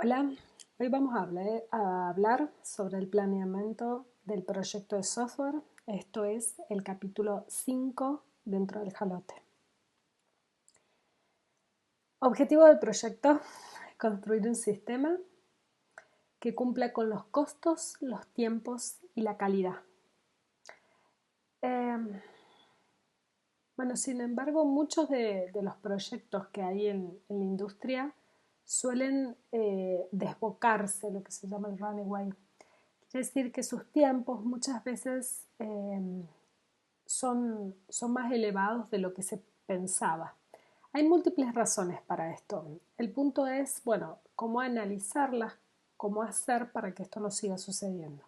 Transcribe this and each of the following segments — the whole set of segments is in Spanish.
Hola, hoy vamos a hablar sobre el planeamiento del proyecto de software. Esto es el capítulo 5 dentro del Jalote. Objetivo del proyecto: construir un sistema que cumpla con los costos, los tiempos y la calidad. Bueno, sin embargo, muchos de los proyectos que hay en la industria suelen desbocarse, lo que se llama el runaway. Quiere decir que sus tiempos muchas veces son más elevados de lo que se pensaba. Hay múltiples razones para esto. El punto es, bueno, cómo analizarlas, cómo hacer para que esto no siga sucediendo.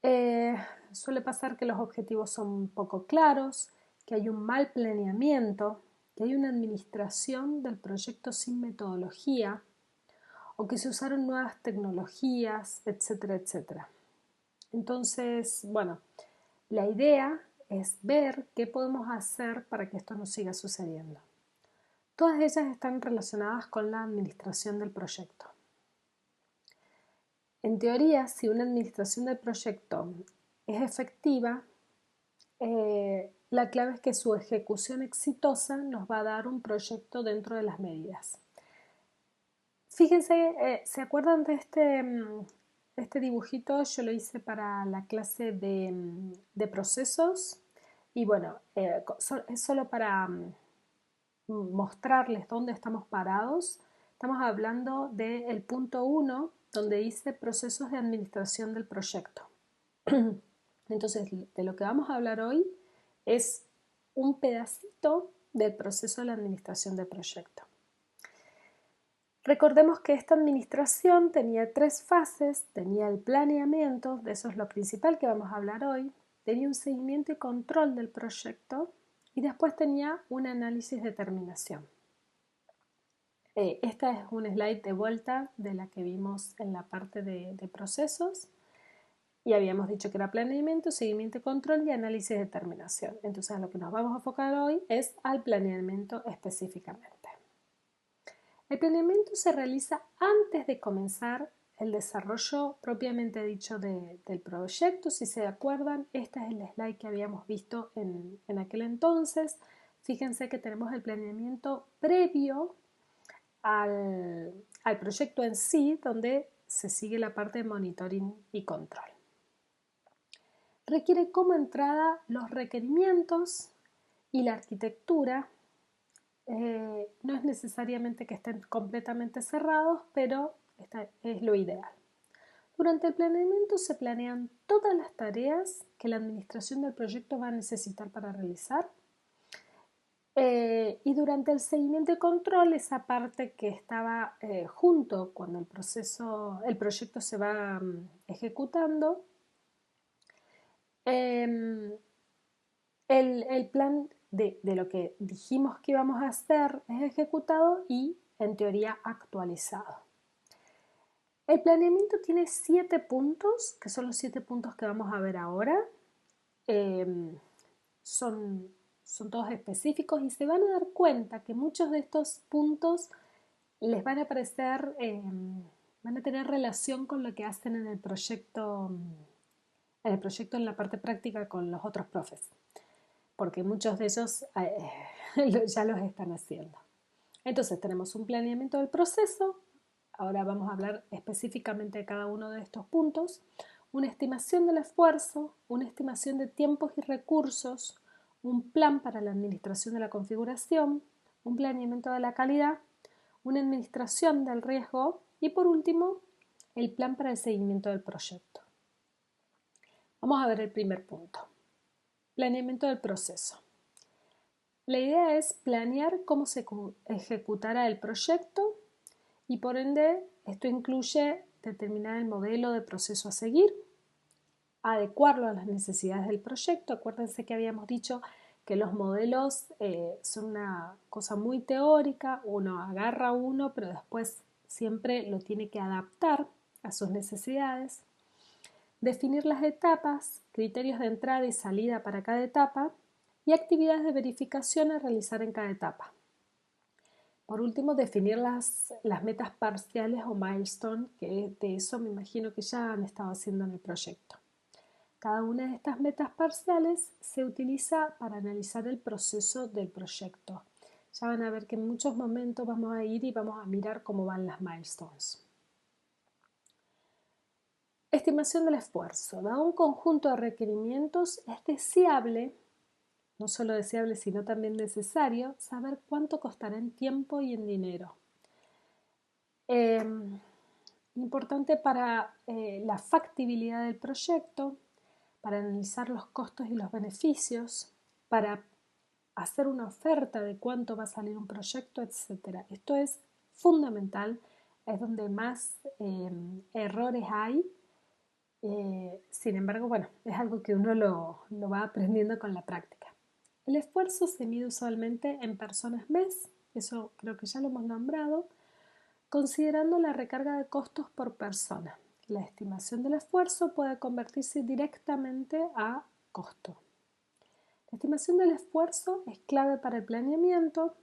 Eh, Suele pasar que los objetivos son poco claros, que hay un mal planeamiento, que hay una administración del proyecto sin metodología o que se usaron nuevas tecnologías, etcétera, etcétera. Entonces, bueno, la idea es ver qué podemos hacer para que esto no siga sucediendo. Todas ellas están relacionadas con la administración del proyecto. En teoría, si una administración del proyecto es efectiva, la clave es que su ejecución exitosa nos va a dar un proyecto dentro de las medidas. Fíjense, ¿se acuerdan de este dibujito? Yo lo hice para la clase de procesos y bueno, es solo para mostrarles dónde estamos parados. Estamos hablando del punto 1, donde dice procesos de administración del proyecto. Entonces, de lo que vamos a hablar hoy es un pedacito del proceso de la administración del proyecto. Recordemos que esta administración tenía 3 fases: tenía el planeamiento, de eso es lo principal que vamos a hablar hoy, tenía un seguimiento y control del proyecto y después tenía un análisis de terminación. Esta es un slide de vuelta de la que vimos en la parte de procesos y habíamos dicho que era planeamiento, seguimiento y control y análisis de terminación. Entonces a lo que nos vamos a enfocar hoy es al planeamiento específicamente. El planeamiento se realiza antes de comenzar el desarrollo propiamente dicho del proyecto. Si se acuerdan, este es el slide que habíamos visto en aquel entonces. Fíjense que tenemos el planeamiento previo al proyecto en sí, donde se sigue la parte de monitoring y control. Requiere como entrada los requerimientos y la arquitectura. No es necesariamente que estén completamente cerrados, pero esta es lo ideal. Durante el planeamiento se planean todas las tareas que la administración del proyecto va a necesitar para realizar. Y durante el seguimiento y control, esa parte que estaba junto cuando el proyecto se va ejecutando, el plan de lo que dijimos que íbamos a hacer es ejecutado y en teoría actualizado. El planeamiento tiene 7 puntos, que son los 7 puntos que vamos a ver ahora. Son todos específicos y se van a dar cuenta que muchos de estos puntos les van a parecer, van a tener relación con lo que hacen en la parte práctica con los otros profes, porque muchos de ellos ya los están haciendo. Entonces tenemos un planeamiento del proceso. Ahora vamos a hablar específicamente de cada uno de estos puntos. Una estimación del esfuerzo, una estimación de tiempos y recursos, un plan para la administración de la configuración, un planeamiento de la calidad, una administración del riesgo y por último el plan para el seguimiento del proyecto. Vamos a ver el primer punto. Planeamiento del proceso. La idea es planear cómo se ejecutará el proyecto y por ende esto incluye determinar el modelo de proceso a seguir, adecuarlo a las necesidades del proyecto. Acuérdense que habíamos dicho que los modelos son una cosa muy teórica, uno agarra uno, pero después siempre lo tiene que adaptar a sus necesidades. Definir las etapas, criterios de entrada y salida para cada etapa y actividades de verificación a realizar en cada etapa. Por último, definir las metas parciales o milestones, que de eso me imagino que ya han estado haciendo en el proyecto. Cada una de estas metas parciales se utiliza para analizar el proceso del proyecto. Ya van a ver que en muchos momentos vamos a ir y vamos a mirar cómo van las milestones. Estimación del esfuerzo. Dado un conjunto de requerimientos, es deseable, no solo deseable, sino también necesario, saber cuánto costará en tiempo y en dinero. Importante para la factibilidad del proyecto, para analizar los costos y los beneficios, para hacer una oferta de cuánto va a salir un proyecto, etc. Esto es fundamental, es donde más errores hay. Sin embargo, bueno, es algo que uno lo va aprendiendo con la práctica. El esfuerzo se mide usualmente en personas mes, eso creo que ya lo hemos nombrado, considerando la recarga de costos por persona. La estimación del esfuerzo puede convertirse directamente a costo. La estimación del esfuerzo es clave para el planeamiento.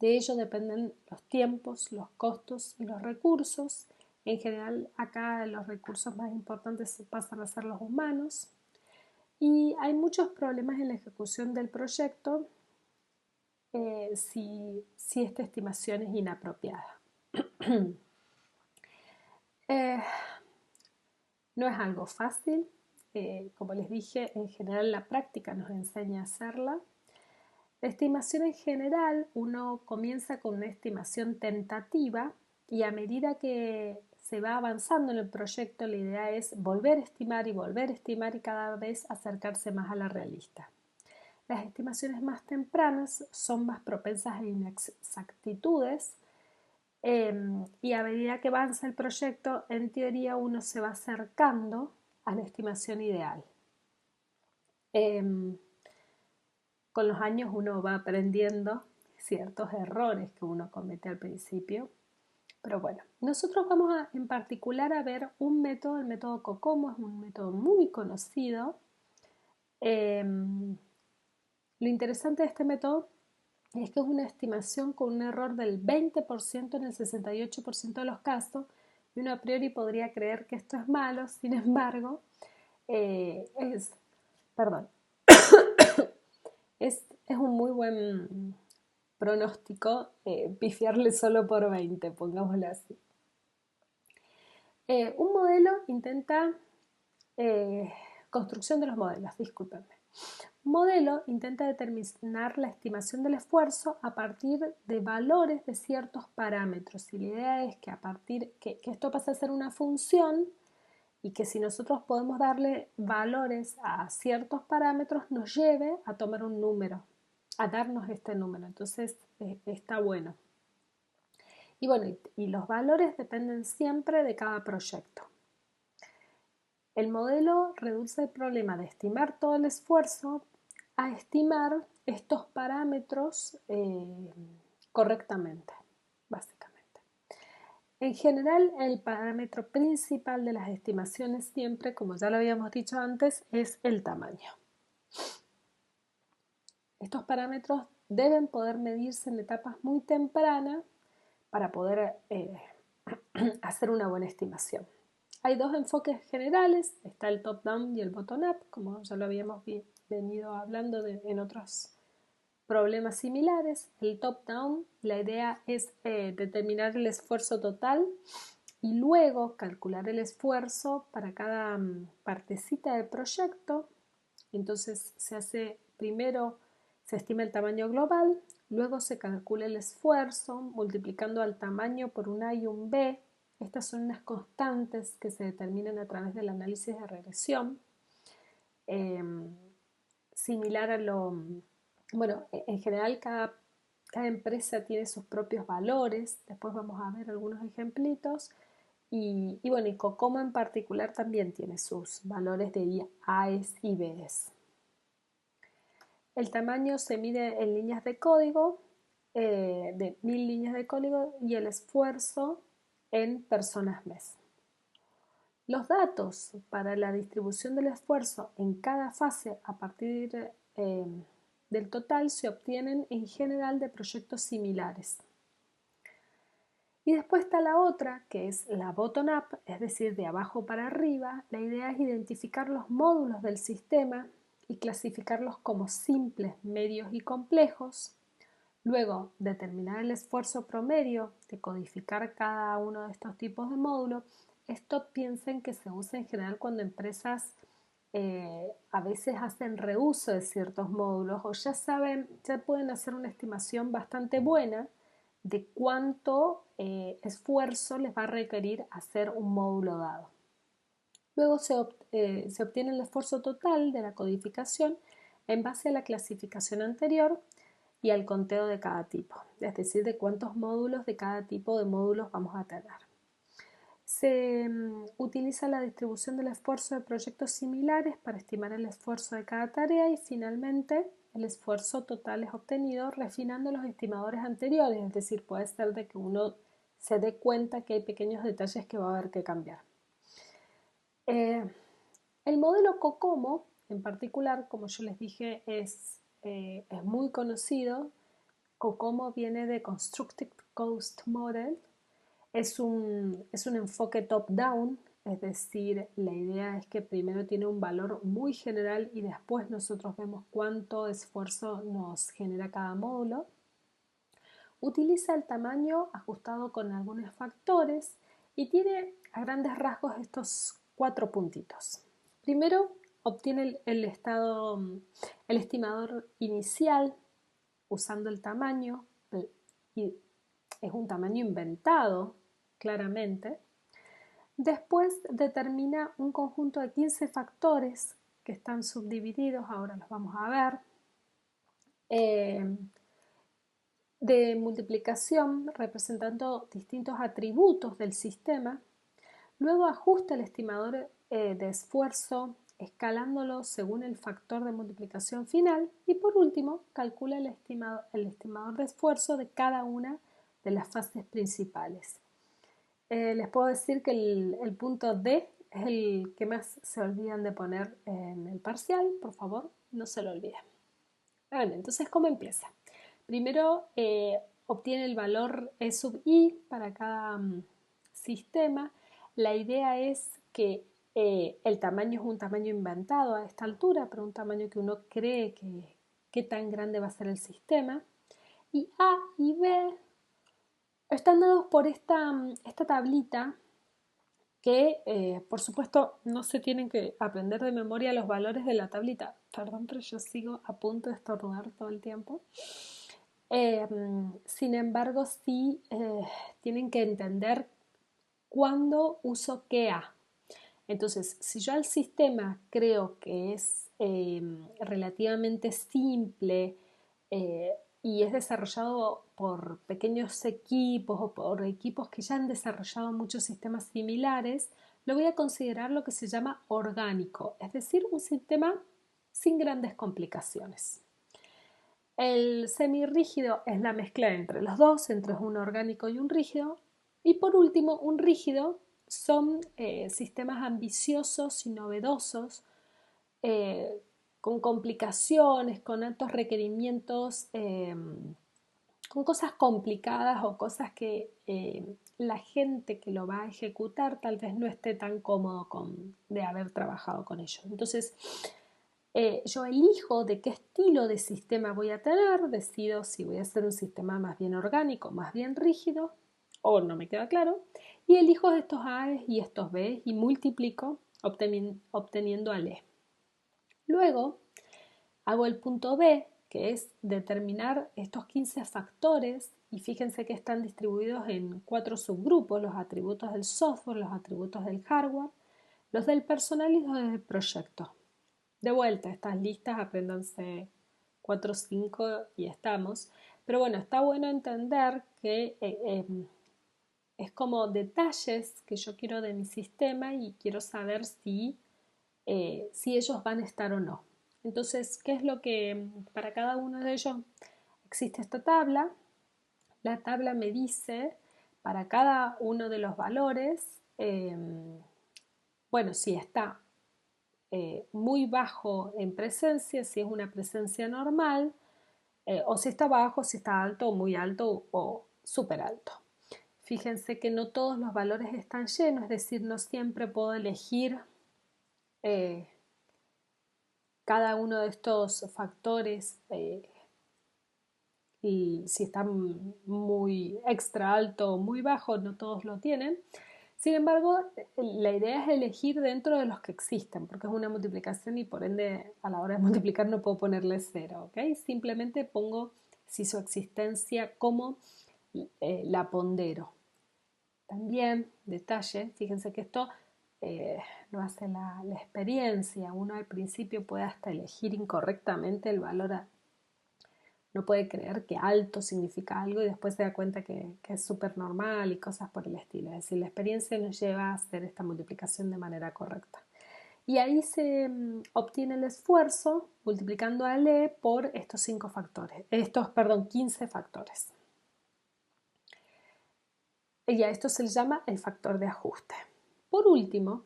De ello dependen los tiempos, los costos y los recursos. En general, acá los recursos más importantes pasan a ser los humanos. Y hay muchos problemas en la ejecución del proyecto si esta estimación es inapropiada. No es algo fácil. Como les dije, en general la práctica nos enseña a hacerla. La estimación en general, uno comienza con una estimación tentativa y a medida que se va avanzando en el proyecto, la idea es volver a estimar y cada vez acercarse más a la realista. Las estimaciones más tempranas son más propensas a inexactitudes y a medida que avanza el proyecto, en teoría uno se va acercando a la estimación ideal. Con los años uno va aprendiendo ciertos errores que uno comete al principio. Pero bueno, nosotros vamos en particular a ver un método, el método COCOMO, es un método muy conocido. Lo interesante de este método es que es una estimación con un error del 20% en el 68% de los casos, y uno a priori podría creer que esto es malo. Sin embargo, es un muy buen pronóstico pifiarle solo por 20, pongámoslo así. Un modelo intenta, construcción de los modelos, discúlpenme. Un modelo intenta determinar la estimación del esfuerzo a partir de valores de ciertos parámetros, y la idea es que a partir que esto pase a ser una función y que si nosotros podemos darle valores a ciertos parámetros nos lleve a tomar un número, a darnos este número. Entonces está bueno. Y bueno, y los valores dependen siempre de cada proyecto. El modelo reduce el problema de estimar todo el esfuerzo a estimar estos parámetros correctamente, básicamente. En general, el parámetro principal de las estimaciones siempre, como ya lo habíamos dicho antes, es el tamaño. Estos parámetros deben poder medirse en etapas muy tempranas para poder hacer una buena estimación. Hay dos enfoques generales, está el top-down y el bottom-up, como ya lo habíamos venido hablando en otros problemas similares. El top-down, la idea es determinar el esfuerzo total y luego calcular el esfuerzo para cada partecita del proyecto. Entonces primero se estima el tamaño global, luego se calcula el esfuerzo multiplicando al tamaño por un A y un B. Estas son unas constantes que se determinan a través del análisis de regresión. Similar a lo... Bueno, en general cada empresa tiene sus propios valores. Después vamos a ver algunos ejemplitos. Y bueno, y COCOMO en particular también tiene sus valores de A's y B's. El tamaño se mide en líneas de código, de 1000 líneas de código, y el esfuerzo en personas mes. Los datos para la distribución del esfuerzo en cada fase a partir del total se obtienen en general de proyectos similares. Y después está la otra, que es la bottom-up, es decir, de abajo para arriba. La idea es identificar los módulos del sistema y clasificarlos como simples, medios y complejos. Luego, determinar el esfuerzo promedio de codificar cada uno de estos tipos de módulos. Esto piensen que se usa en general cuando empresas a veces hacen reuso de ciertos módulos o ya saben, ya pueden hacer una estimación bastante buena de cuánto esfuerzo les va a requerir hacer un módulo dado. Luego se obtiene el esfuerzo total de la codificación en base a la clasificación anterior y al conteo de cada tipo, es decir, de cuántos módulos de cada tipo de módulos vamos a tener. Se utiliza la distribución del esfuerzo de proyectos similares para estimar el esfuerzo de cada tarea y finalmente el esfuerzo total es obtenido refinando los estimadores anteriores, es decir, puede ser de que uno se dé cuenta que hay pequeños detalles que va a haber que cambiar. El modelo COCOMO en particular, como yo les dije, es muy conocido. COCOMO viene de Constructed Cost Model. Es un enfoque top-down, es decir, la idea es que primero tiene un valor muy general y después nosotros vemos cuánto esfuerzo nos genera cada módulo. Utiliza el tamaño ajustado con algunos factores y tiene a grandes rasgos estos 4 puntitos. Primero, obtiene el estimador inicial usando el tamaño, y es un tamaño inventado, claramente. Después determina un conjunto de 15 factores que están subdivididos, ahora los vamos a ver, de multiplicación representando distintos atributos del sistema. Luego ajusta el estimador de esfuerzo escalándolo según el factor de multiplicación final y por último calcula el estimador de esfuerzo de cada una de las fases principales. Les puedo decir que el punto D es el que más se olvidan de poner en el parcial, por favor, no se lo olviden. Bueno, entonces, ¿cómo empieza? Primero obtiene el valor E sub I para cada sistema. La idea es que el tamaño es un tamaño inventado a esta altura, pero un tamaño que uno cree que tan grande va a ser el sistema. Y A y B están dados por esta tablita que, por supuesto, no se tienen que aprender de memoria los valores de la tablita. Perdón, pero yo sigo a punto de estornudar todo el tiempo. Sin embargo, sí tienen que entender cuándo uso qué A. Entonces, si yo al sistema creo que es relativamente simple y es desarrollado por pequeños equipos o por equipos que ya han desarrollado muchos sistemas similares, lo voy a considerar lo que se llama orgánico, es decir, un sistema sin grandes complicaciones. El semirrígido es la mezcla entre los dos, entre un orgánico y un rígido. Y por último, un rígido son sistemas ambiciosos y novedosos, con complicaciones, con altos requerimientos, con cosas complicadas o cosas que la gente que lo va a ejecutar tal vez no esté tan cómodo de haber trabajado con ello. Entonces, yo elijo de qué estilo de sistema voy a tener, decido si voy a hacer un sistema más bien orgánico, más bien rígido, o no me queda claro, y elijo estos A y estos B y multiplico obteniendo al E. Luego hago el punto B, que es determinar estos 15 factores, y fíjense que están distribuidos en 4 subgrupos: los atributos del software, los atributos del hardware, los del personal y los del proyecto. De vuelta, estas listas, apréndanse 4 o 5 y estamos. Pero bueno, está bueno entender que es como detalles que yo quiero de mi sistema y quiero saber si ellos van a estar o no. Entonces, ¿qué es lo que para cada uno de ellos existe esta tabla? La tabla me dice para cada uno de los valores, bueno, si está muy bajo en presencia, si es una presencia normal, o si está bajo, si está alto o muy alto o súper alto. Fíjense que no todos los valores están llenos, es decir, no siempre puedo elegir eh, cada uno de estos factores y si están muy extra alto o muy bajo, no todos lo tienen. Sin embargo, la idea es elegir dentro de los que existen, porque es una multiplicación y por ende a la hora de multiplicar no puedo ponerle cero, ¿ok? Simplemente pongo si su existencia como la pondero. También, detalle, fíjense que esto no hace la experiencia. Uno al principio puede hasta elegir incorrectamente el valor. No puede creer que alto significa algo y después se da cuenta que es súper normal y cosas por el estilo. Es decir, la experiencia nos lleva a hacer esta multiplicación de manera correcta. Y ahí se obtiene el esfuerzo multiplicando a E por estos 5 factores, 15 factores. Y a esto se le llama el factor de ajuste. Por último,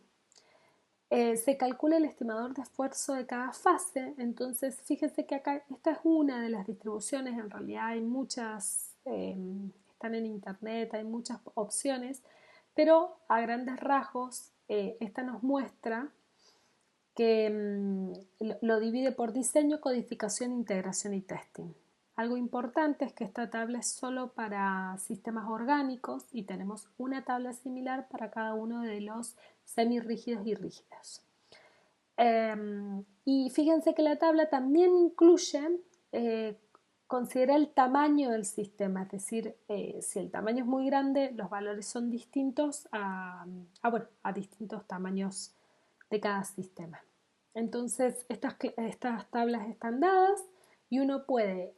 se calcula el estimador de esfuerzo de cada fase. Entonces, fíjense que acá esta es una de las distribuciones, en realidad hay muchas, están en internet, hay muchas opciones, pero a grandes rasgos esta nos muestra que lo divide por diseño, codificación, integración y testing. Algo importante es que esta tabla es solo para sistemas orgánicos y tenemos una tabla similar para cada uno de los semirrígidos y rígidos. Y fíjense que la tabla también incluye, considera el tamaño del sistema, es decir, si el tamaño es muy grande, los valores son distintos a distintos tamaños de cada sistema. Entonces, estas tablas están dadas y uno puede,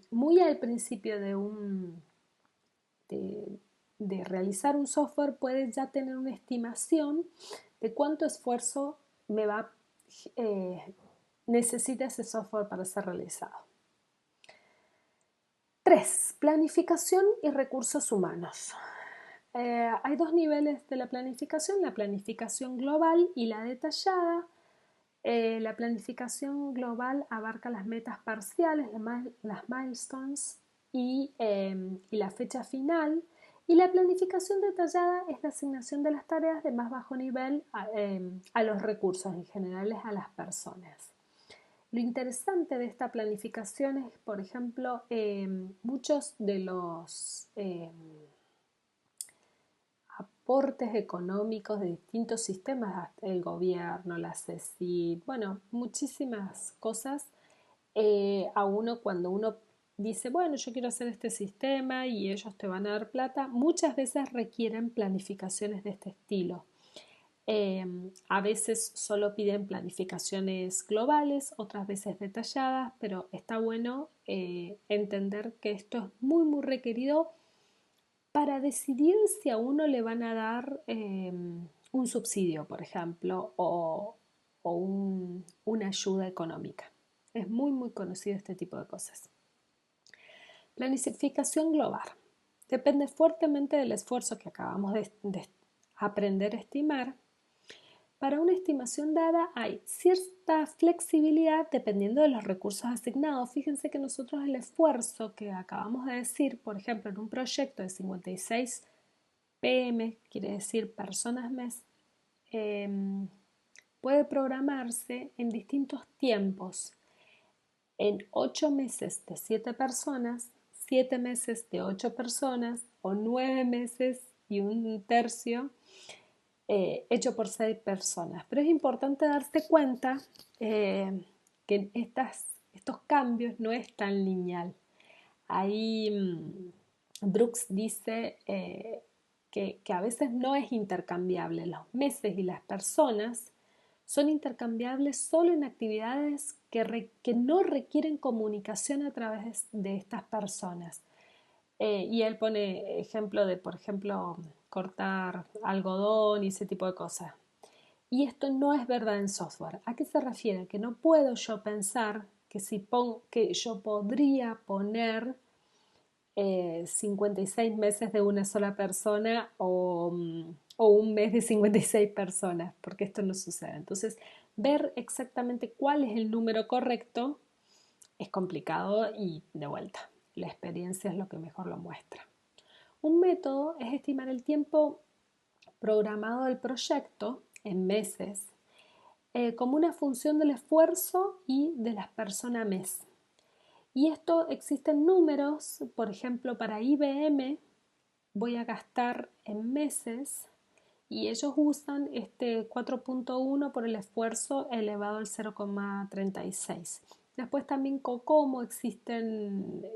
muy al principio de realizar un software, puede ya tener una estimación de cuánto esfuerzo necesita ese software para ser realizado. 3. Planificación y recursos humanos. Hay dos niveles de la planificación global y la detallada. La planificación global abarca las metas parciales, las milestones y la fecha final. Y la planificación detallada es la asignación de las tareas de más bajo nivel a los recursos, en general a las personas. Lo interesante de esta planificación es, por ejemplo, muchos de los aportes económicos de distintos sistemas, el gobierno, la CECIT, bueno, muchísimas cosas. A uno cuando uno dice, bueno, yo quiero hacer este sistema y ellos te van a dar plata, muchas veces requieren planificaciones de este estilo. A veces solo piden planificaciones globales, otras veces detalladas, pero está bueno entender que esto es muy, muy requerido para decidir si a uno le van a dar un subsidio, por ejemplo, o una ayuda económica. Es muy, muy conocido este tipo de cosas. Planificación global. Depende fuertemente del esfuerzo que acabamos de aprender a estimar. Para una estimación dada hay cierta flexibilidad dependiendo de los recursos asignados. Fíjense que nosotros el esfuerzo que acabamos de decir, por ejemplo, en un proyecto de 56 PM, quiere decir personas mes, puede programarse en distintos tiempos. En 8 meses de 7 personas, 7 meses de 8 personas o 9 meses y un tercio hecho por 6 personas. Pero es importante darse cuenta que estos cambios no es tan lineal. Ahí Brooks dice que a veces no es intercambiable. Los meses y las personas son intercambiables solo en actividades que no requieren comunicación a través de estas personas. Y él pone ejemplo de, por ejemplo, cortar algodón y ese tipo de cosas. Y esto no es verdad en software. ¿A qué se refiere? Que no puedo yo pensar que yo podría poner 56 meses de una sola persona o un mes de 56 personas, porque esto no sucede. Entonces, ver exactamente cuál es el número correcto es complicado y de vuelta, la experiencia es lo que mejor lo muestra. Un método es estimar el tiempo programado del proyecto en meses como una función del esfuerzo y de las personas mes. Y esto existen números, por ejemplo, para IBM voy a gastar en meses y ellos usan este 4.1 por el esfuerzo elevado al 0,36. Después también Cocomo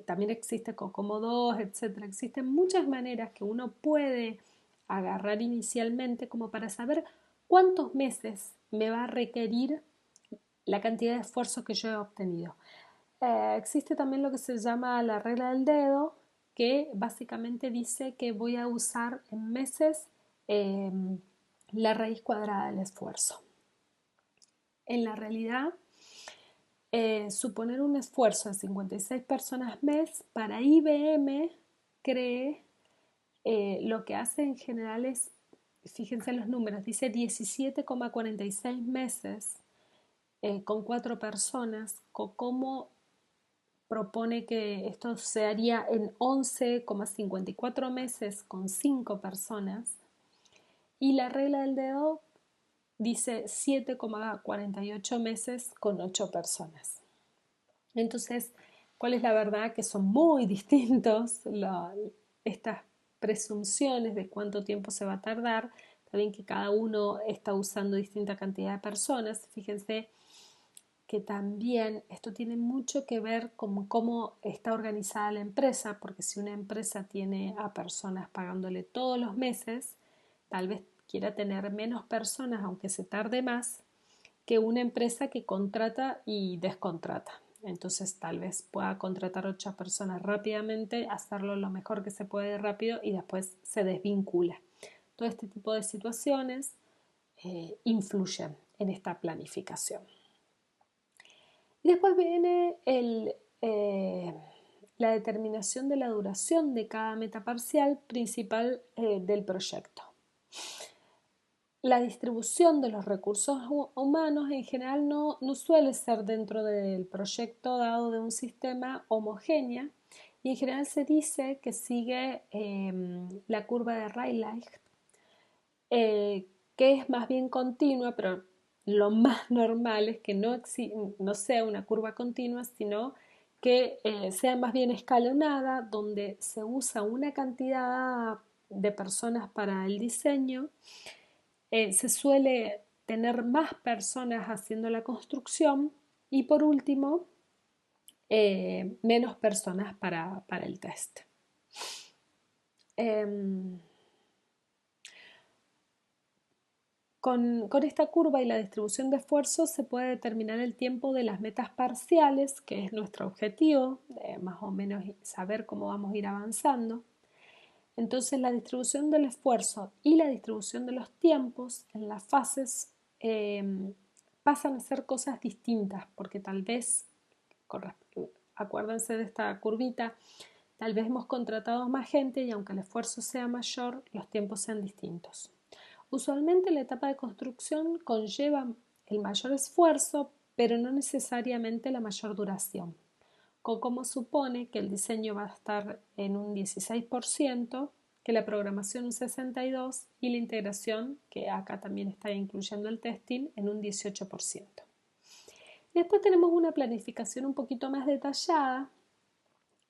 también existe Cocomo 2, etc. Existen muchas maneras que uno puede agarrar inicialmente como para saber cuántos meses me va a requerir la cantidad de esfuerzo que yo he obtenido. Existe también lo que se llama la regla del dedo, que básicamente dice que voy a usar en meses eh, la raíz cuadrada del esfuerzo. En la realidad, suponer un esfuerzo de 56 personas mes para IBM cree lo que hace en general es, fíjense los números, dice 17,46 meses con 4 personas, como propone que esto se haría en 11,54 meses con 5 personas y la regla del dedo dice 7,48 meses con 8 personas. Entonces, ¿cuál es la verdad? Que son muy distintos estas presunciones de cuánto tiempo se va a tardar. También que cada uno está usando distinta cantidad de personas. Fíjense que también esto tiene mucho que ver con cómo está organizada la empresa, porque si una empresa tiene a personas pagándole todos los meses, tal vez quiera tener menos personas, aunque se tarde más, que una empresa que contrata y descontrata. Entonces tal vez pueda contratar 8 personas rápidamente, hacerlo lo mejor que se puede rápido y después se desvincula. Todo este tipo de situaciones influyen en esta planificación. Y después viene la determinación de la duración de cada meta parcial principal del proyecto. La distribución de los recursos humanos en general no suele ser dentro del proyecto dado de un sistema homogéneo y en general se dice que sigue la curva de Rayleigh, que es más bien continua, pero lo más normal es que no sea una curva continua, sino que sea más bien escalonada, donde se usa una cantidad de personas para el diseño. Se suele tener más personas haciendo la construcción y por último, menos personas para el test. Con esta curva y la distribución de esfuerzos se puede determinar el tiempo de las metas parciales, que es nuestro objetivo, más o menos saber cómo vamos a ir avanzando. Entonces la distribución del esfuerzo y la distribución de los tiempos en las fases pasan a ser cosas distintas, porque tal vez, acuérdense de esta curvita, tal vez hemos contratado más gente y aunque el esfuerzo sea mayor, los tiempos sean distintos. Usualmente la etapa de construcción conlleva el mayor esfuerzo, pero no necesariamente la mayor duración. Como supone que el diseño va a estar en un 16%, que la programación un 62% y la integración, que acá también está incluyendo el testing, en un 18%. Después tenemos una planificación un poquito más detallada,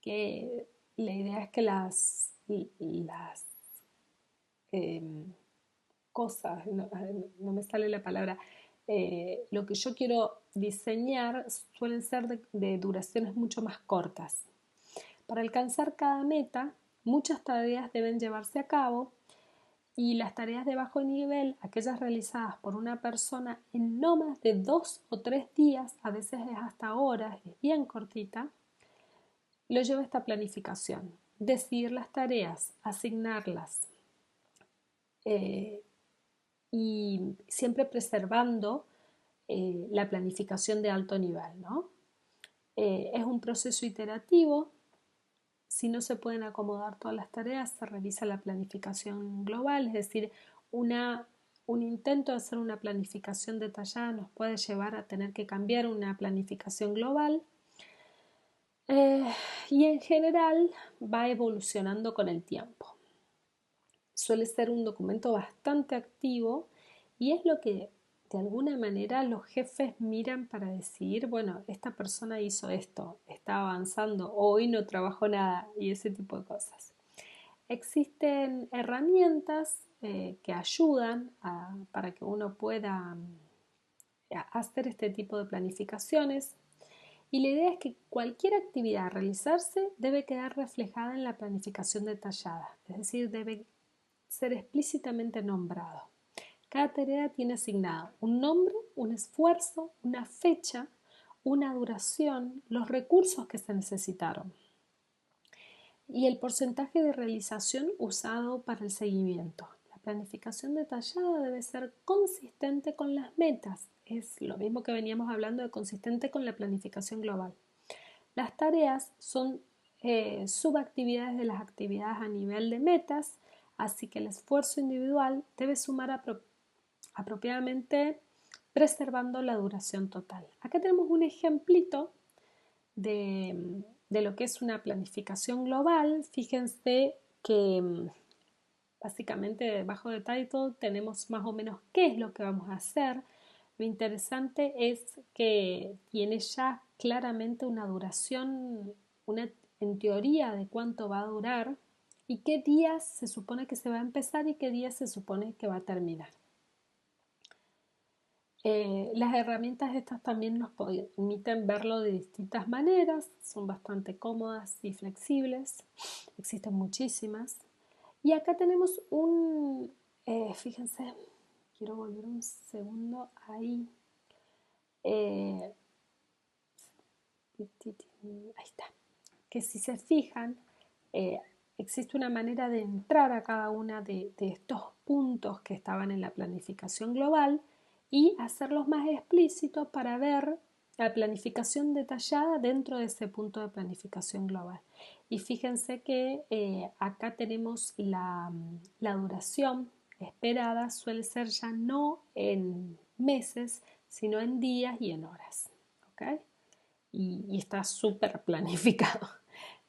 que la idea es que las cosas, no me sale la palabra, lo que yo quiero diseñar suelen ser de duraciones mucho más cortas. Para alcanzar cada meta, muchas tareas deben llevarse a cabo y las tareas de bajo nivel, aquellas realizadas por una persona en no más de 2 o 3 días, a veces es hasta horas, es bien cortita, lo lleva esta planificación. Decidir las tareas, asignarlas, y siempre preservando la planificación de alto nivel, ¿no? Es un proceso iterativo. Si no se pueden acomodar todas las tareas, se revisa la planificación global, es decir, un intento de hacer una planificación detallada nos puede llevar a tener que cambiar una planificación global. Y en general va evolucionando con el tiempo. suele ser un documento bastante activo y es lo que de alguna manera los jefes miran para decidir, bueno, esta persona hizo esto, está avanzando, hoy no trabajó nada y ese tipo de cosas. Existen herramientas que ayudan para que uno pueda hacer este tipo de planificaciones y la idea es que cualquier actividad a realizarse debe quedar reflejada en la planificación detallada, es decir, debe ser explícitamente nombrado. Cada tarea tiene asignado un nombre, un esfuerzo, una fecha, una duración, los recursos que se necesitaron y el porcentaje de realización usado para el seguimiento. La planificación detallada debe ser consistente con las metas. Es lo mismo que veníamos hablando de consistente con la planificación global. Las tareas son subactividades de las actividades a nivel de metas, así que el esfuerzo individual debe sumar apropiadamente preservando la duración total. Acá tenemos un ejemplito de lo que es una planificación global. Fíjense que básicamente debajo de title tenemos más o menos qué es lo que vamos a hacer. Lo interesante es que tiene ya claramente una duración, en teoría de cuánto va a durar y qué días se supone que se va a empezar y qué días se supone que va a terminar. Las herramientas estas también nos permiten verlo de distintas maneras, son bastante cómodas y flexibles, existen muchísimas. Y acá tenemos fíjense, quiero volver un segundo ahí. Ahí está. Que si se fijan, eh, existe una manera de entrar a cada una de estos puntos que estaban en la planificación global y hacerlos más explícitos para ver la planificación detallada dentro de ese punto de planificación global. Y fíjense que acá tenemos la duración esperada, suele ser ya no en meses, sino en días y en horas. ¿Okay? Y está súper planificado.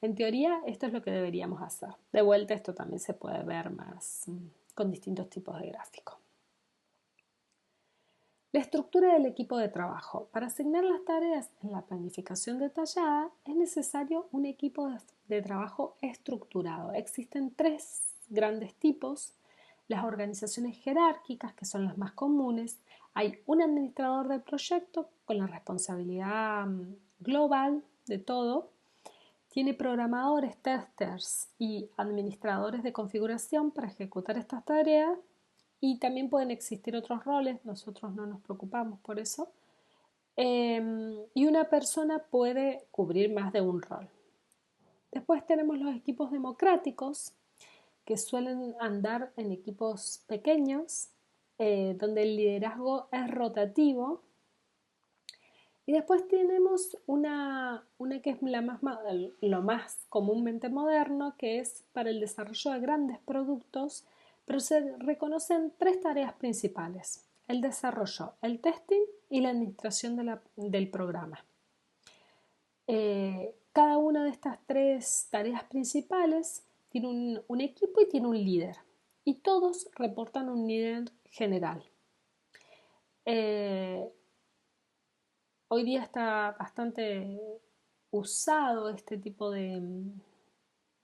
En teoría, esto es lo que deberíamos hacer. De vuelta, esto también se puede ver más con distintos tipos de gráficos. La estructura del equipo de trabajo. Para asignar las tareas en la planificación detallada es necesario un equipo de trabajo estructurado. Existen tres grandes tipos. Las organizaciones jerárquicas, que son las más comunes. Hay un administrador del proyecto con la responsabilidad global de todo. Tiene programadores, testers y administradores de configuración para ejecutar estas tareas. Y también pueden existir otros roles, nosotros no nos preocupamos por eso. Y una persona puede cubrir más de un rol. Después tenemos los equipos democráticos, que suelen andar en equipos pequeños, donde el liderazgo es rotativo. Y después tenemos una que es lo más comúnmente moderno, que es para el desarrollo de grandes productos, pero se reconocen tres tareas principales: el desarrollo, el testing y la administración del programa. Cada una de estas tres tareas principales tiene un equipo y tiene un líder, y todos reportan un líder general. Hoy día está bastante usado este tipo de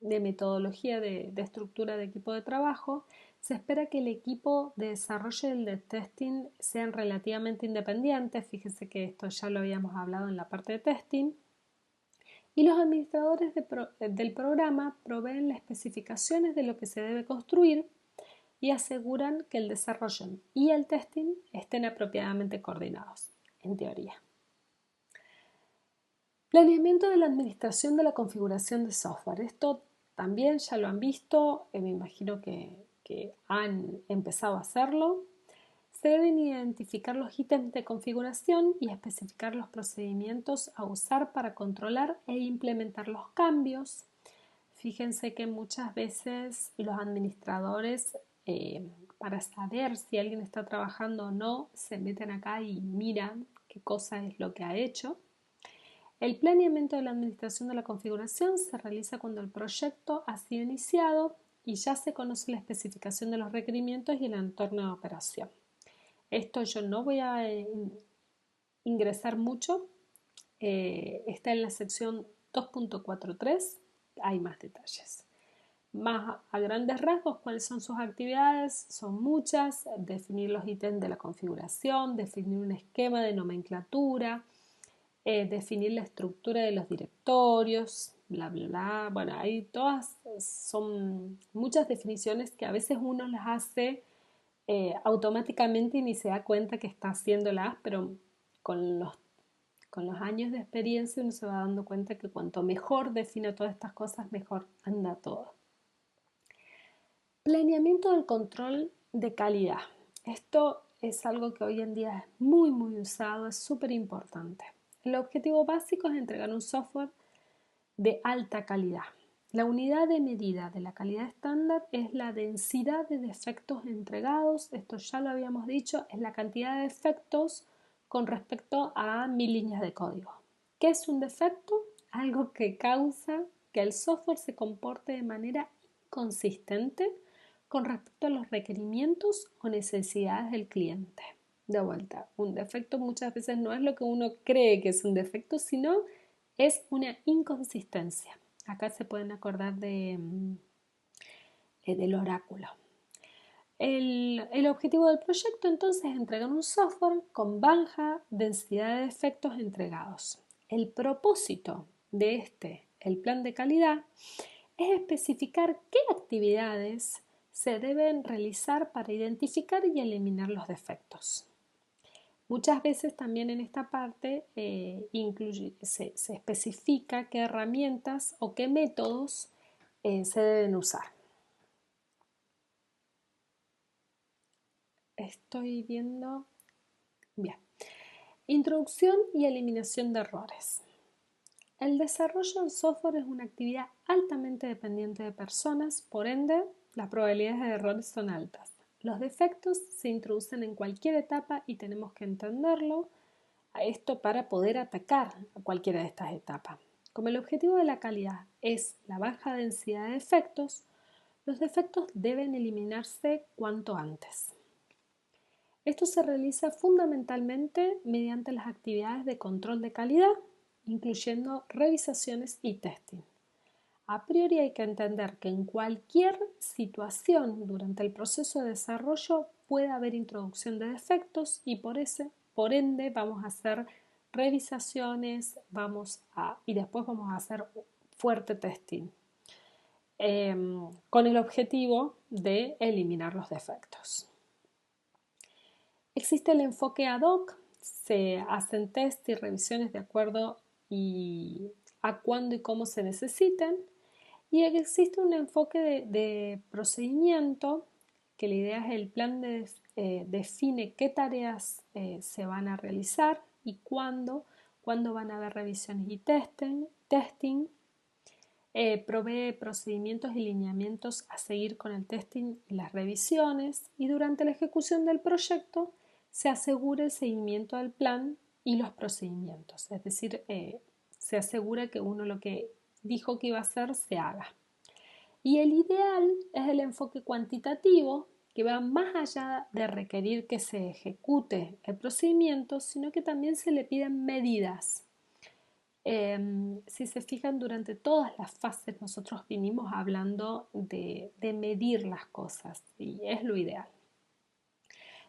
metodología de estructura de equipo de trabajo. Se espera que el equipo de desarrollo y el de testing sean relativamente independientes. Fíjense que esto ya lo habíamos hablado en la parte de testing. Y los administradores del programa proveen las especificaciones de lo que se debe construir y aseguran que el desarrollo y el testing estén apropiadamente coordinados, en teoría. Planeamiento de la administración de la configuración de software. Esto también ya lo han visto, me imagino que han empezado a hacerlo. Se deben identificar los ítems de configuración y especificar los procedimientos a usar para controlar e implementar los cambios. Fíjense que muchas veces los administradores, para saber si alguien está trabajando o no, se meten acá y miran qué cosa es lo que ha hecho. El planeamiento de la administración de la configuración se realiza cuando el proyecto ha sido iniciado y ya se conoce la especificación de los requerimientos y el entorno de operación. Esto yo no voy a ingresar mucho, está en la sección 2.43, hay más detalles. Más a grandes rasgos, ¿cuáles son sus actividades? Son muchas: definir los ítems de la configuración, definir un esquema de nomenclatura, definir la estructura de los directorios, bla, bla, bla. Bueno, hay todas, son muchas definiciones que a veces uno las hace automáticamente y ni se da cuenta que está haciéndolas, pero con los años de experiencia uno se va dando cuenta que cuanto mejor define todas estas cosas, mejor anda todo. Planeamiento del control de calidad. Esto es algo que hoy en día es muy usado, es súper importante. El objetivo básico es entregar un software de alta calidad. La unidad de medida de la calidad estándar es la densidad de defectos entregados. Esto ya lo habíamos dicho, es la cantidad de defectos con respecto a 1000 líneas de código. ¿Qué es un defecto? Algo que causa que el software se comporte de manera inconsistente con respecto a los requerimientos o necesidades del cliente. De vuelta, un defecto muchas veces no es lo que uno cree que es un defecto, sino es una inconsistencia. Acá se pueden acordar del oráculo. El objetivo del proyecto entonces es entregar un software con baja densidad de defectos entregados. El propósito de el plan de calidad, es especificar qué actividades se deben realizar para identificar y eliminar los defectos. Muchas veces también en esta parte se especifica qué herramientas o qué métodos se deben usar. Estoy viendo. Bien. Introducción y eliminación de errores. El desarrollo del software es una actividad altamente dependiente de personas, por ende, las probabilidades de errores son altas. Los defectos se introducen en cualquier etapa y tenemos que entenderlo a esto para poder atacar a cualquiera de estas etapas. Como el objetivo de la calidad es la baja densidad de defectos, los defectos deben eliminarse cuanto antes. Esto se realiza fundamentalmente mediante las actividades de control de calidad, incluyendo revisaciones y testing. A priori hay que entender que en cualquier situación durante el proceso de desarrollo puede haber introducción de defectos y por ende vamos a hacer revisaciones y después vamos a hacer fuerte testing con el objetivo de eliminar los defectos. Existe el enfoque ad hoc, se hacen test y revisiones de acuerdo a cuándo y cómo se necesiten, y existe un enfoque de procedimiento, que la idea es el plan define qué tareas se van a realizar y cuándo van a haber revisiones y testing, provee procedimientos y lineamientos a seguir con el testing y las revisiones, y durante la ejecución del proyecto se asegura el seguimiento del plan y los procedimientos, es decir, se asegura que uno lo que dijo que iba a hacer se haga. Y el ideal es el enfoque cuantitativo, que va más allá de requerir que se ejecute el procedimiento, sino que también se le piden medidas. Si se fijan, durante todas las fases nosotros vinimos hablando de medir las cosas y es lo ideal.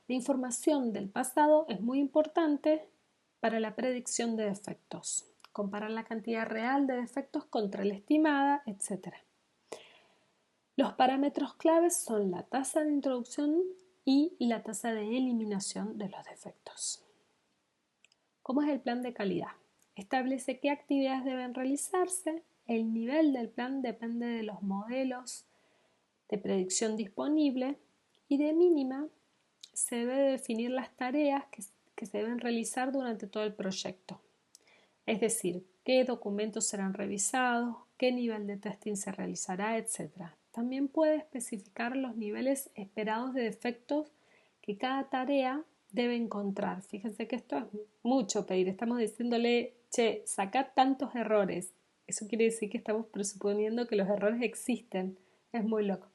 La información del pasado es muy importante para la predicción de defectos. Comparar la cantidad real de defectos contra la estimada, etc. Los parámetros claves son la tasa de introducción y la tasa de eliminación de los defectos. ¿Cómo es el plan de calidad? Establece qué actividades deben realizarse. El nivel del plan depende de los modelos de predicción disponible y de mínima se debe definir las tareas que se deben realizar durante todo el proyecto. Es decir, qué documentos serán revisados, qué nivel de testing se realizará, etc. También puede especificar los niveles esperados de defectos que cada tarea debe encontrar. Fíjense que esto es mucho pedir. Estamos diciéndole, che, saca tantos errores. Eso quiere decir que estamos presuponiendo que los errores existen. Es muy loco.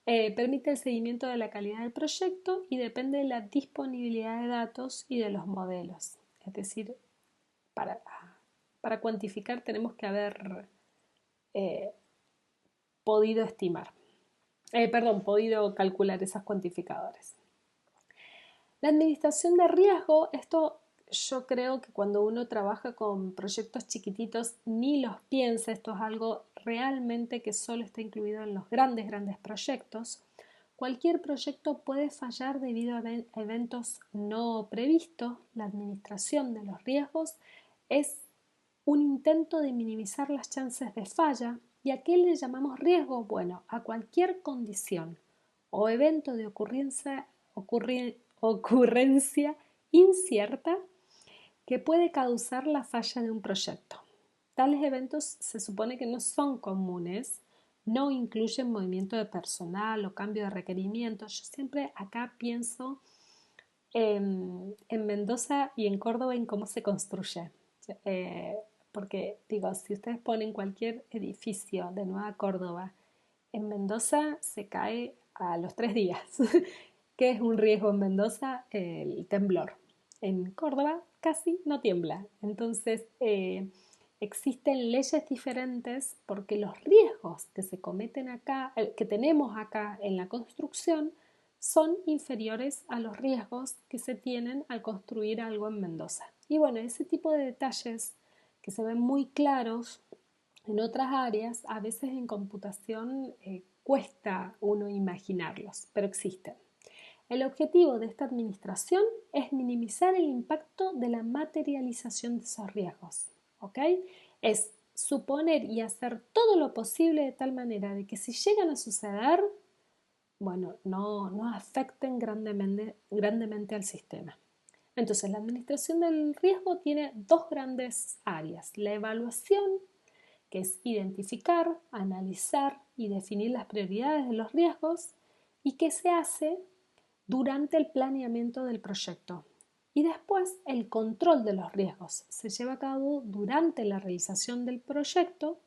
Permite el seguimiento de la calidad del proyecto y depende de la disponibilidad de datos y de los modelos. Es decir, para cuantificar tenemos que haber eh, podido estimar, podido calcular esas cuantificadores. La administración de riesgo, esto yo creo que cuando uno trabaja con proyectos chiquititos ni los piensa, esto es algo realmente que solo está incluido en los grandes proyectos. Cualquier proyecto puede fallar debido a eventos no previstos. La administración de los riesgos es un intento de minimizar las chances de falla. ¿Y a qué le llamamos riesgo? Bueno, a cualquier condición o evento de ocurrencia incierta que puede causar la falla de un proyecto. Tales eventos se supone que no son comunes, no incluyen movimiento de personal o cambio de requerimientos. Yo siempre acá pienso en Mendoza y en Córdoba en cómo se construye. Eh, Porque digo, si ustedes ponen cualquier edificio de Nueva Córdoba, en Mendoza se cae a los 3 días. ¿Qué es un riesgo en Mendoza? El temblor. En Córdoba casi no tiembla. Entonces, existen leyes diferentes porque los riesgos que se cometen acá, que tenemos acá en la construcción, son inferiores a los riesgos que se tienen al construir algo en Mendoza. Y bueno, ese tipo de detalles que se ven muy claros en otras áreas, a veces en computación cuesta uno imaginarlos, pero existen. El objetivo de esta administración es minimizar el impacto de la materialización de esos riesgos. ¿Ok? Es suponer y hacer todo lo posible de tal manera de que si llegan a suceder, bueno, no afecten grandemente al sistema. Entonces, la administración del riesgo tiene dos grandes áreas. La evaluación, que es identificar, analizar y definir las prioridades de los riesgos y que se hace durante el planeamiento del proyecto. Y después el control de los riesgos se lleva a cabo durante la realización del proyecto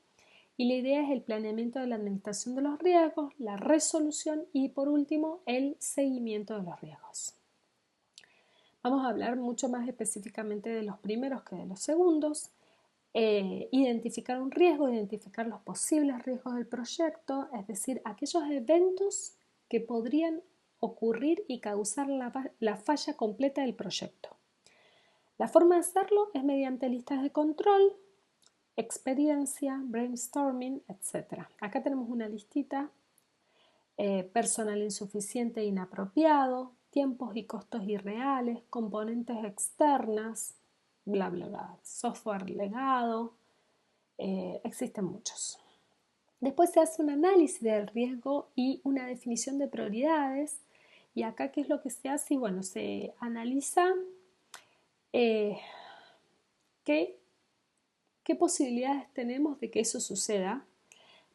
y la idea es el planeamiento de la administración de los riesgos, la resolución y por último el seguimiento de los riesgos. Vamos a hablar mucho más específicamente de los primeros que de los segundos. Identificar un riesgo, identificar los posibles riesgos del proyecto, es decir, aquellos eventos que podrían ocurrir y causar la falla completa del proyecto. La forma de hacerlo es mediante listas de control, experiencia, brainstorming, etc. Acá tenemos una listita: personal insuficiente e inapropiado, tiempos y costos irreales, componentes externas, bla, bla, bla, software legado, existen muchos. Después se hace un análisis del riesgo y una definición de prioridades. Y acá, ¿qué es lo que se hace? Y bueno, se analiza eh, qué posibilidades tenemos de que eso suceda.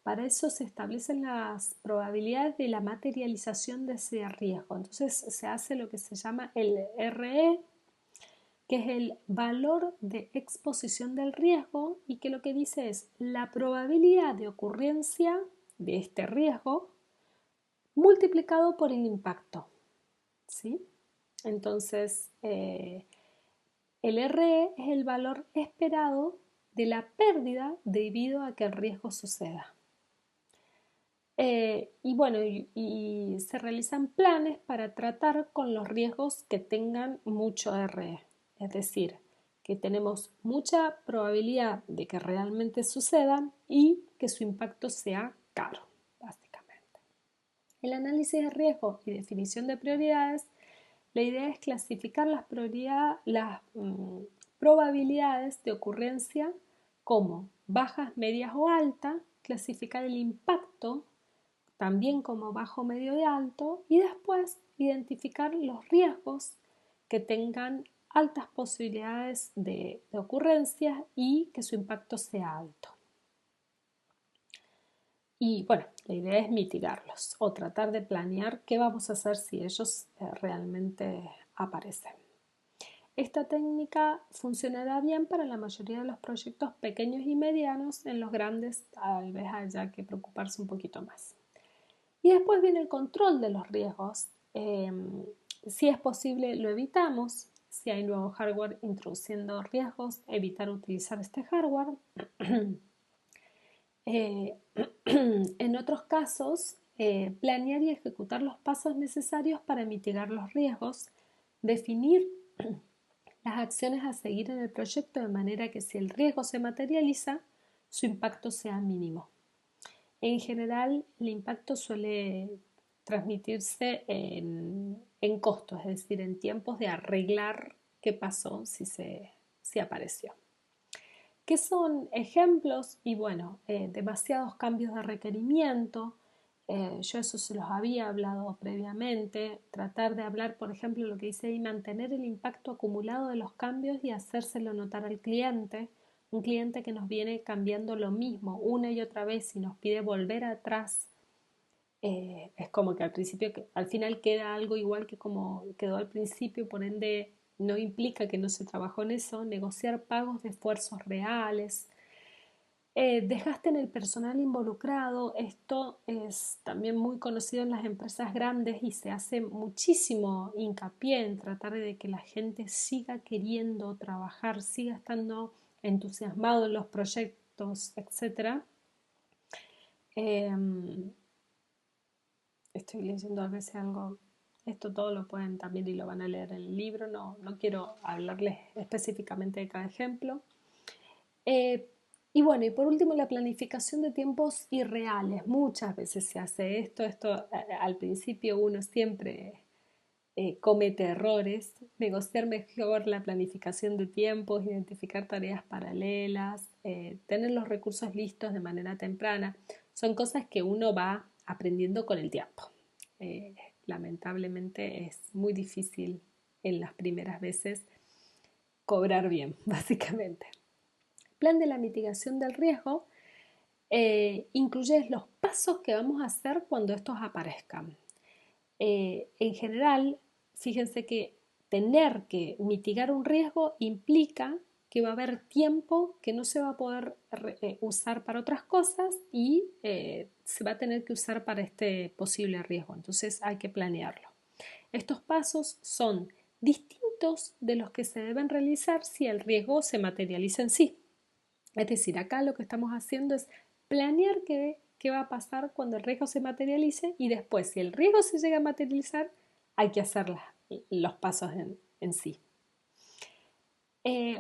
Para eso se establecen las probabilidades de la materialización de ese riesgo. Entonces se hace lo que se llama el RE, que es el valor de exposición del riesgo y que lo que dice es la probabilidad de ocurrencia de este riesgo multiplicado por el impacto. ¿Sí? Entonces, el RE es el valor esperado de la pérdida debido a que el riesgo suceda. Y bueno, y se realizan planes para tratar con los riesgos que tengan mucho RE. Es decir, que tenemos mucha probabilidad de que realmente sucedan y que su impacto sea caro, básicamente. El análisis de riesgo y definición de prioridades, la idea es clasificar las probabilidades de ocurrencia como bajas, medias o altas, clasificar el impacto también como bajo, medio y alto, y después identificar los riesgos que tengan altas posibilidades de ocurrencia y que su impacto sea alto. Y bueno, la idea es mitigarlos o tratar de planear qué vamos a hacer si ellos realmente aparecen. Esta técnica funcionará bien para la mayoría de los proyectos pequeños y medianos. En los grandes tal vez haya que preocuparse un poquito más. Y después viene el control de los riesgos. Si es posible, lo evitamos. Si hay nuevo hardware introduciendo riesgos, evitar utilizar este hardware. En otros casos, planear y ejecutar los pasos necesarios para mitigar los riesgos, definir las acciones a seguir en el proyecto de manera que si el riesgo se materializa, su impacto sea mínimo. En general, el impacto suele transmitirse en costos, es decir, en tiempos de arreglar qué pasó si apareció. ¿Qué son ejemplos? Y bueno, demasiados cambios de requerimiento. Yo eso se los había hablado previamente. Tratar de hablar, por ejemplo, lo que dice ahí, mantener el impacto acumulado de los cambios y hacérselo notar al cliente. Un cliente que nos viene cambiando lo mismo una y otra vez y nos pide volver atrás. Es como que al final queda algo igual que como quedó al principio, por ende no implica que no se trabajó en eso. Negociar pagos de esfuerzos reales, desgaste en el personal involucrado. Esto es también muy conocido en las empresas grandes y se hace muchísimo hincapié en tratar de que la gente siga queriendo trabajar, siga estando entusiasmado en los proyectos, etc. Estoy leyendo a veces algo, esto todo lo pueden también y lo van a leer en el libro, no quiero hablarles específicamente de cada ejemplo. Y bueno, y por último la planificación de tiempos irreales. Muchas veces se hace esto al principio uno siempre comete errores. Negociar mejor la planificación de tiempos, identificar tareas paralelas, tener los recursos listos de manera temprana. Son cosas que uno va aprendiendo con el tiempo. Lamentablemente es muy difícil en las primeras veces cobrar bien, básicamente. Plan de la mitigación del riesgo incluye los pasos que vamos a hacer cuando estos aparezcan. En general, fíjense que tener que mitigar un riesgo implica que va a haber tiempo que no se va a poder usar para otras cosas y se va a tener que usar para este posible riesgo. Entonces hay que planearlo. Estos pasos son distintos de los que se deben realizar si el riesgo se materializa en sí. Es decir, acá lo que estamos haciendo es planear qué va a pasar cuando el riesgo se materialice y después, si el riesgo se llega a materializar, hay que hacer los pasos en sí.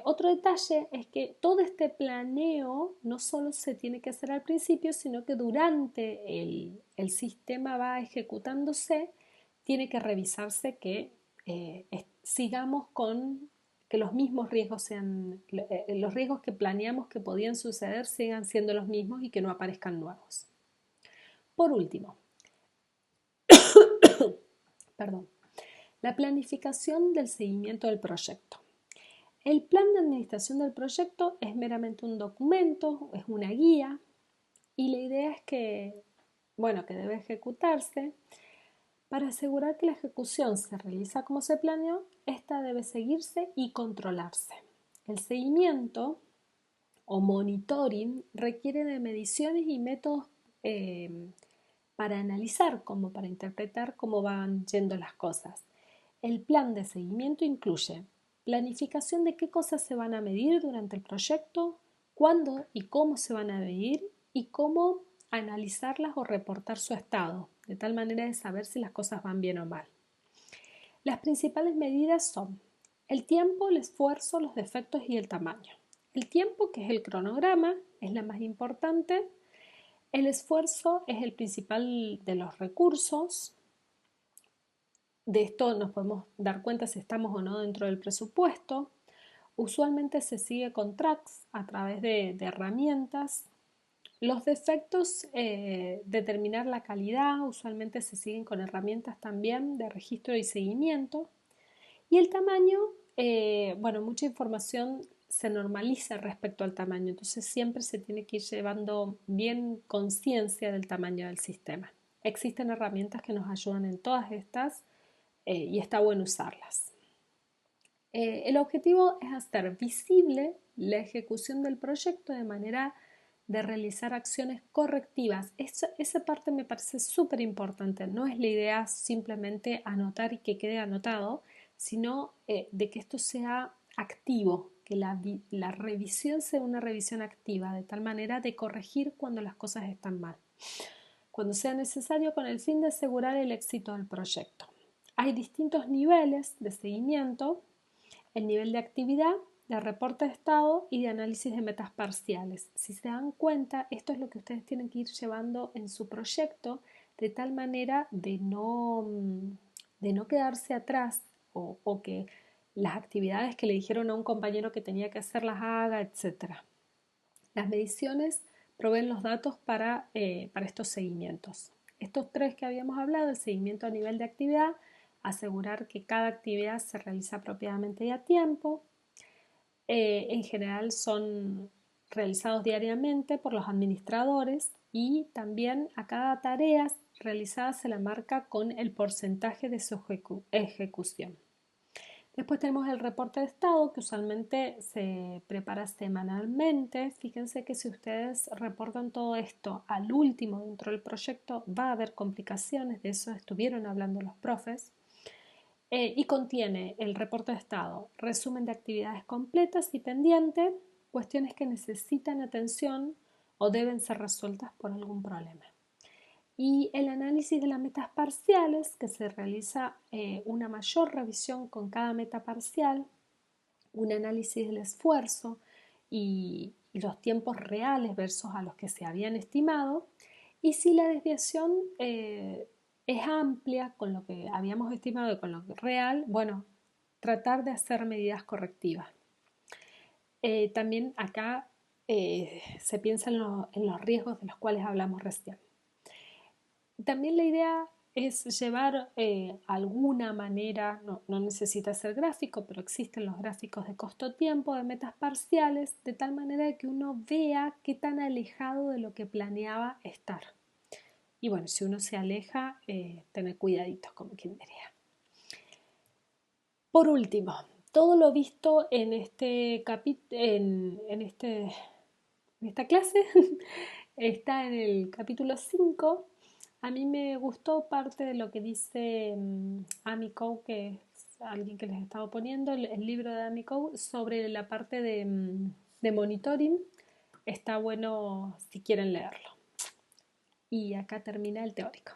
Otro detalle es que todo este planeo no solo se tiene que hacer al principio, sino que durante el sistema va ejecutándose, tiene que revisarse que sigamos con que los mismos riesgos sean, los riesgos que planeamos que podían suceder sigan siendo los mismos y que no aparezcan nuevos. Por último, perdón, la planificación del seguimiento del proyecto. El plan de administración del proyecto es meramente un documento, es una guía y la idea es que debe ejecutarse. Para asegurar que la ejecución se realiza como se planeó, esta debe seguirse y controlarse. El seguimiento o monitoring requiere de mediciones y métodos para analizar, como para interpretar cómo van yendo las cosas. El plan de seguimiento incluye planificación de qué cosas se van a medir durante el proyecto, cuándo y cómo se van a medir y cómo analizarlas o reportar su estado, de tal manera de saber si las cosas van bien o mal. Las principales medidas son el tiempo, el esfuerzo, los defectos y el tamaño. El tiempo, que es el cronograma, es la más importante. El esfuerzo es el principal de los recursos. De esto nos podemos dar cuenta si estamos o no dentro del presupuesto. Usualmente se sigue con tracks a través de herramientas. Los defectos, determinar la calidad, usualmente se siguen con herramientas también de registro y seguimiento. Y el tamaño, mucha información se normaliza respecto al tamaño, entonces siempre se tiene que ir llevando bien conciencia del tamaño del sistema. Existen herramientas que nos ayudan en todas estas y está bueno usarlas. El objetivo es hacer visible la ejecución del proyecto de manera de realizar acciones correctivas. Esa parte me parece súper importante. No es la idea simplemente anotar y que quede anotado, sino de que esto sea activo, que la revisión sea una revisión activa, de tal manera de corregir cuando las cosas están mal, cuando sea necesario con el fin de asegurar el éxito del proyecto. Hay distintos niveles de seguimiento: el nivel de actividad, de reporte de estado y de análisis de metas parciales. Si se dan cuenta, esto es lo que ustedes tienen que ir llevando en su proyecto, de tal manera de no quedarse atrás o que las actividades que le dijeron a un compañero que tenía que hacer las haga, etc. Las mediciones proveen los datos para estos seguimientos. Estos tres que habíamos hablado: el seguimiento a nivel de actividad, asegurar que cada actividad se realiza apropiadamente y a tiempo. En general son realizados diariamente por los administradores, y también a cada tarea realizada se la marca con el porcentaje de su ejecución. Después tenemos el reporte de estado, que usualmente se prepara semanalmente. Fíjense que si ustedes reportan todo esto al último dentro del proyecto, va a haber complicaciones. De eso estuvieron hablando los profes. Y contiene el reporte de estado, resumen de actividades completas y pendientes, cuestiones que necesitan atención o deben ser resueltas por algún problema. Y el análisis de las metas parciales, que se realiza una mayor revisión con cada meta parcial, un análisis del esfuerzo y los tiempos reales versus a los que se habían estimado. Y si la desviación es amplia con lo que habíamos estimado y con lo real, bueno, tratar de hacer medidas correctivas. También acá se piensa en los riesgos de los cuales hablamos recién. También la idea es llevar alguna manera, no necesita ser gráfico, pero existen los gráficos de costo-tiempo, de metas parciales, de tal manera que uno vea qué tan alejado de lo que planeaba estar. Y bueno, si uno se aleja, tener cuidaditos, como quien diría. Por último, todo lo visto en esta clase está en el capítulo 5. A mí me gustó parte de lo que dice Amy Cove, que es alguien que les he estado poniendo, el libro de Amy Cove, sobre la parte de monitoring. Está bueno si quieren leerlo. Y acá termina el teórico.